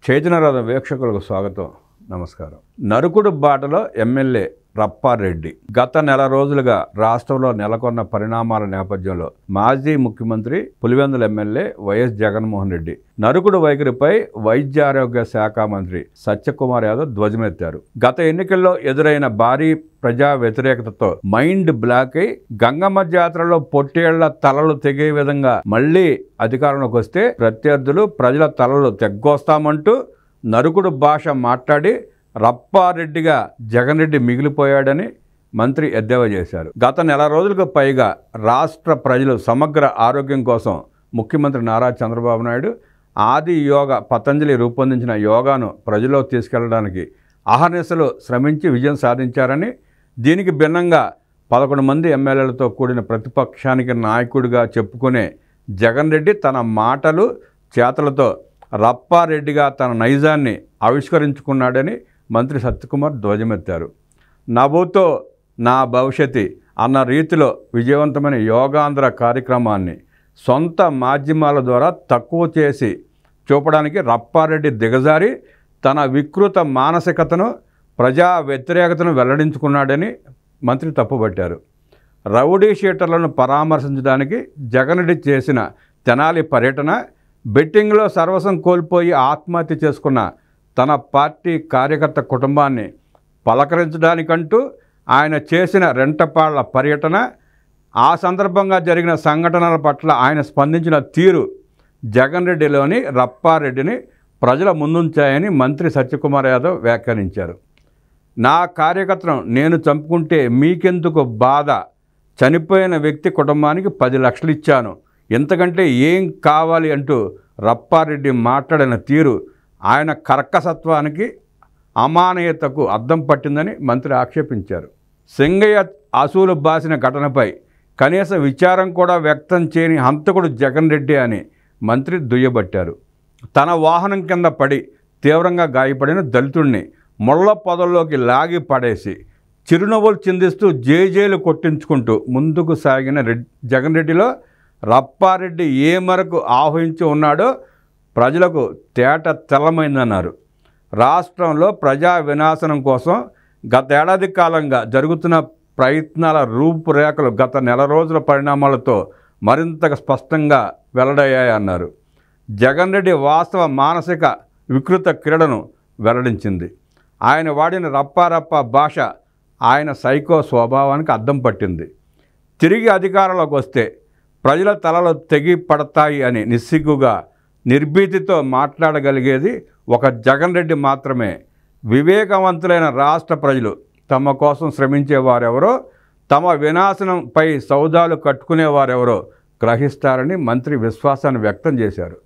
చైతన్యరథం వీక్షకులకు స్వాగతం, నమస్కారం. నరుకుడు బాటలో ఎమ్మెల్యే రప్పారెడ్డి. గత నెల రోజులుగా రాష్ట్రంలో నెలకొన్న పరిణామాల నేపథ్యంలో మాజీ ముఖ్యమంత్రి పులివెందుల ఎమ్మెల్యే వైఎస్ జగన్మోహన్ రెడ్డి నరుకుడు వైఖరిపై వైద్య ఆరోగ్య శాఖ మంత్రి సత్యకుమార్ యాదవ్ ధ్వజమెత్తారు. గత ఎన్నికల్లో ఎదురైన భారీ ప్రజా వ్యతిరేకతతో మైండ్ బ్లాక్ అయి గంగమ్మ జాతరలో పొట్టేళ్ల తలలు తెగే విధంగా మళ్లీ అధికారంలోకి వస్తే ప్రత్యర్థులు ప్రజల తలలు తెగ్గొస్తామంటూ నరుకుడు భాష మాట్లాడి రప్పారెడ్డిగా జగన్ రెడ్డి మిగిలిపోయాడని మంత్రి ఎద్దేవా చేశారు. గత నెల రోజులకు పైగా రాష్ట్ర ప్రజలు సమగ్ర ఆరోగ్యం కోసం ముఖ్యమంత్రి నారా చంద్రబాబు నాయుడు ఆది యోగా పతంజలి రూపొందించిన యోగాను ప్రజల్లోకి తీసుకెళ్లడానికి అహర్నిశలు శ్రమించి విజయం సాధించారని, దీనికి భిన్నంగా 11 మంది ఎమ్మెల్యేలతో కూడిన ప్రతిపక్షానికి నాయకుడిగా చెప్పుకునే జగన్ రెడ్డి తన మాటలు చేతలతో రప్పారెడ్డిగా తన నైజాన్ని ఆవిష్కరించుకున్నాడని మంత్రి సత్యకుమార్ ధ్వజమెత్తారు. నభూతో నా భవిష్యత్తు అన్న రీతిలో విజయవంతమైన యోగాంధ్ర కార్యక్రమాన్ని సొంత మాధ్యమాల ద్వారా తక్కువ చేసి చూపడానికి రప్పారెడ్డి దిగజారి తన వికృత మానసికతను, ప్రజా వ్యతిరేకతను వెల్లడించుకున్నాడని మంత్రి తప్పుపట్టారు. రౌడీ షీటర్లను పరామర్శించడానికి జగన్ రెడ్డి చేసిన తెనాలి పర్యటన, బెట్టింగ్లో సర్వస్వం కోల్పోయి ఆత్మహత్య చేసుకున్న తన పార్టీ కార్యకర్త కుటుంబాన్ని పలకరించడానికంటూ ఆయన చేసిన రెంటపాళ్ల పర్యటన, ఆ సందర్భంగా జరిగిన సంఘటనల పట్ల ఆయన స్పందించిన తీరు జగన్ రెడ్డిలోని రప్పారెడ్డిని ప్రజల ముందుంచాయని మంత్రి సత్యకుమార్ యాదవ్ వ్యాఖ్యానించారు. నా కార్యకర్తను నేను చంపుకుంటే మీకెందుకు బాధ, చనిపోయిన వ్యక్తి కుటుంబానికి 10 లక్షలు ఇచ్చాను, ఎంతకంటే ఏం కావాలి అంటూ రప్పారెడ్డి మాట్లాడిన తీరు ఆయన కర్కసత్వానికి, అమానయతకు అద్దం పట్టిందని మంత్రి ఆక్షేపించారు. సింగయ్య అసూలు బాసిన ఘటనపై కనీస విచారం కూడా వ్యక్తం చేయని హంతకుడు జగన్ రెడ్డి అని మంత్రి దుయ్యబట్టారు. తన వాహనం కింద పడి తీవ్రంగా గాయపడిన దళితుడిని ముళ్ళ పొదల్లోకి లాగి పడేసి చిరునవ్వులు చిందిస్తూ జేజేలు కొట్టించుకుంటూ ముందుకు సాగిన జగన్ రెడ్డిలో రప్పారెడ్డి ఏ మేరకు ఆహ్వానించి ఉన్నాడో ప్రజలకు తేట తెల్లమైందన్నారు. రాష్ట్రంలో ప్రజా వినాశనం కోసం గత ఏడాది కాలంగా జరుగుతున్న ప్రయత్నాల రూపురేఖలు గత నెల రోజుల పరిణామాలతో మరింతగా స్పష్టంగా వెల్లడయ్యాయన్నారు. జగన్ రెడ్డి వాస్తవ మానసిక వికృత క్రీడను వెల్లడించింది. ఆయన వాడిన రప్పారప్ప భాష ఆయన సైకో స్వభావానికి అద్దం పట్టింది. తిరిగి అధికారంలోకి వస్తే ప్రజల తలలు తెగి పడతాయి అని నిస్సిగ్గుగా, నిర్భీతితో మాట్లాడగలిగేది ఒక జగన్ రెడ్డి మాత్రమే. వివేకవంతులైన రాష్ట్ర ప్రజలు తమ కోసం శ్రమించేవారెవరో, తమ వినాశనంపై సౌదాలు కట్టుకునేవారెవరో గ్రహిస్తారని మంత్రి విశ్వాసాన్ని వ్యక్తం చేశారు.